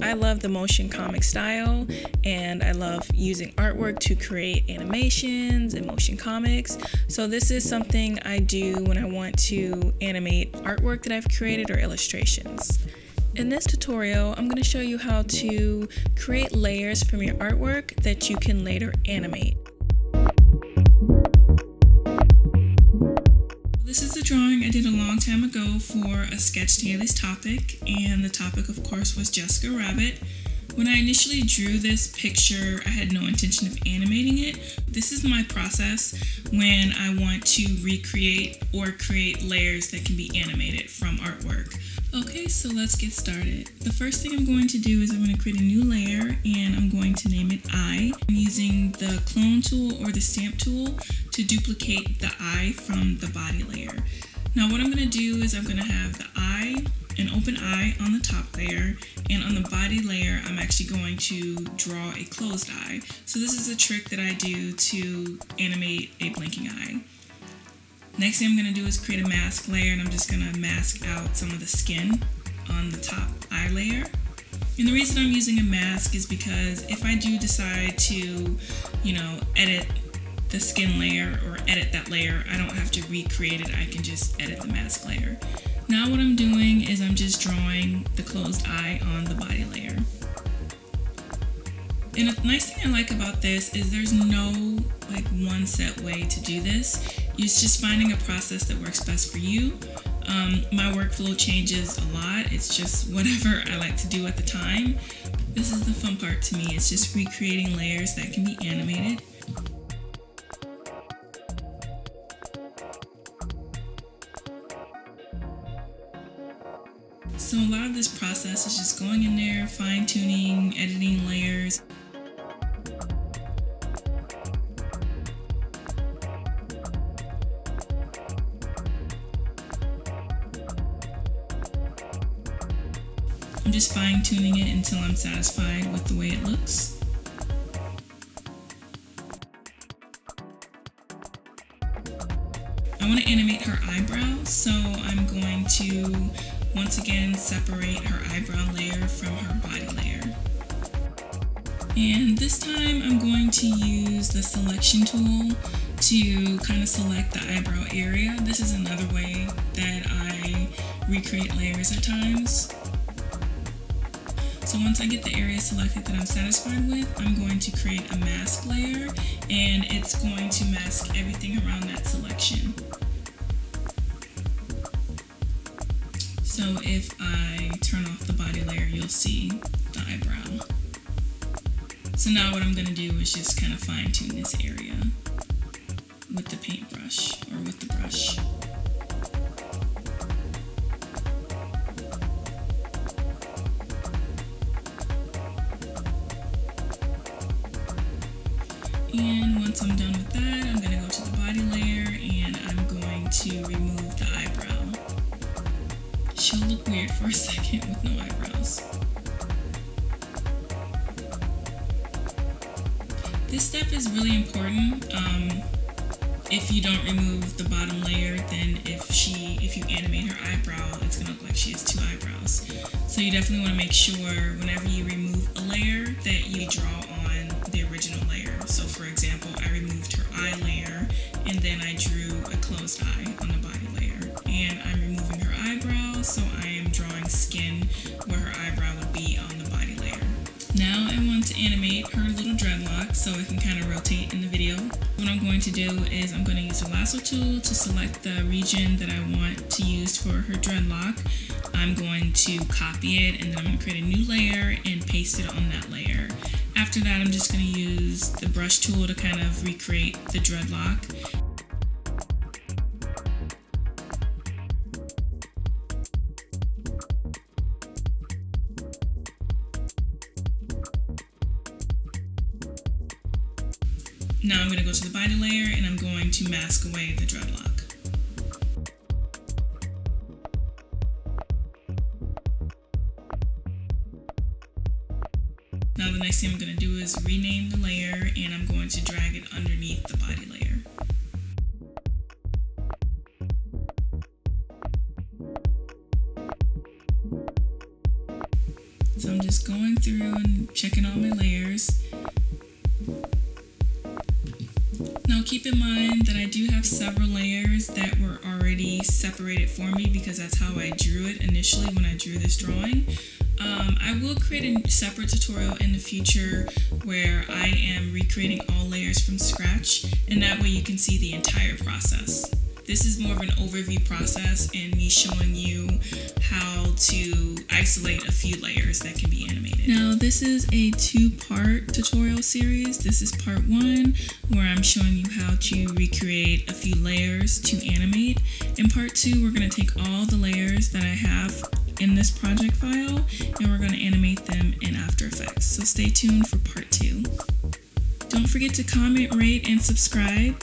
I love the motion comic style, and I love using artwork to create animations and motion comics. So this is something I do when I want to animate artwork that I've created or illustrations. In this tutorial, I'm going to show you how to create layers from your artwork that you can later animate. This is a drawing I did a long time ago for a Sketch Dailies topic, and the topic of course was Jessica Rabbit. When I initially drew this picture, I had no intention of animating it. This is my process when I want to recreate or create layers that can be animated from artwork. Okay, so let's get started. The first thing I'm going to do is I'm going to create a new layer, and I'm going to name it eye. I'm using the clone tool or the stamp tool to duplicate the eye from the body layer. Now what I'm going to do is I'm going to have the eye, an open eye on the top layer, and on the body layer I'm actually going to draw a closed eye. So this is a trick that I do to animate a blinking eye. Next thing I'm going to do is create a mask layer, and I'm just going to mask out some of the skin on the top eye layer. And the reason I'm using a mask is because if I do decide to, edit the skin layer or edit that layer, I don't have to recreate it, I can just edit the mask layer. Now what I'm doing is I'm just drawing the closed eye on the body layer. And a nice thing I like about this is there's no one set way to do this. It's just finding a process that works best for you. My workflow changes a lot. It's just whatever I like to do at the time. This is the fun part to me. It's just recreating layers that can be animated. So a lot of this process is just going in there, fine-tuning, editing layers. I'm just fine-tuning it until I'm satisfied with the way it looks. I want to animate her eyebrow, so I'm going to once again separate her eyebrow layer from her body layer. And this time I'm going to use the selection tool to kind of select the eyebrow area. This is another way that I recreate layers at times. So once I get the area selected that I'm satisfied with, I'm going to create a mask layer, and it's going to mask everything around that selection. So if I turn off the body layer, you'll see the eyebrow. So now what I'm going to do is just kind of fine tune this area with the paintbrush or with the brush. And once I'm done with that, I'm going to go to the body layer, and I'm going to remove the eyebrow. She'll look weird for a second with no eyebrows. This step is really important. If you don't remove the bottom layer, then if you animate her eyebrow, it's going to look like she has two eyebrows. So you definitely want to make sure whenever you remove a layer that you draw on the original layer. So for example, I removed her eye layer, and then I drew a closed eye on the body layer. And I'm removing her eyebrow, so I am drawing skin where her eyebrow would be on the body layer. Now I want to animate her little dreadlock, so it can kind of rotate in the video. What I'm going to do is I'm going to use the lasso tool to select the region that I want to use for her dreadlock. I'm going to copy it, and then I'm going to create a new layer and paste it on that layer. After that, I'm just going to use the brush tool to kind of recreate the dreadlock. Now I'm going to go to the body layer, and I'm going to mask away the dreadlock. Now the next thing I'm going to do is rename the layer, and I'm going to drag it underneath the body layer. So I'm just going through and checking all my layers. Now keep in mind that I do have several layers that were already separated for me because that's how I drew it initially when I drew this drawing. I will create a separate tutorial in the future where I am recreating all layers from scratch, and that way you can see the entire process. This is more of an overview process and me showing you how to isolate a few layers that can be animated. Now this is a two-part tutorial series. This is part 1 where I'm showing you how to recreate a few layers to animate. In part 2 we're going to take all the layers that I have in this project file and we're going to animate them in After Effects. So stay tuned for part 2. Don't forget to comment, rate, and subscribe.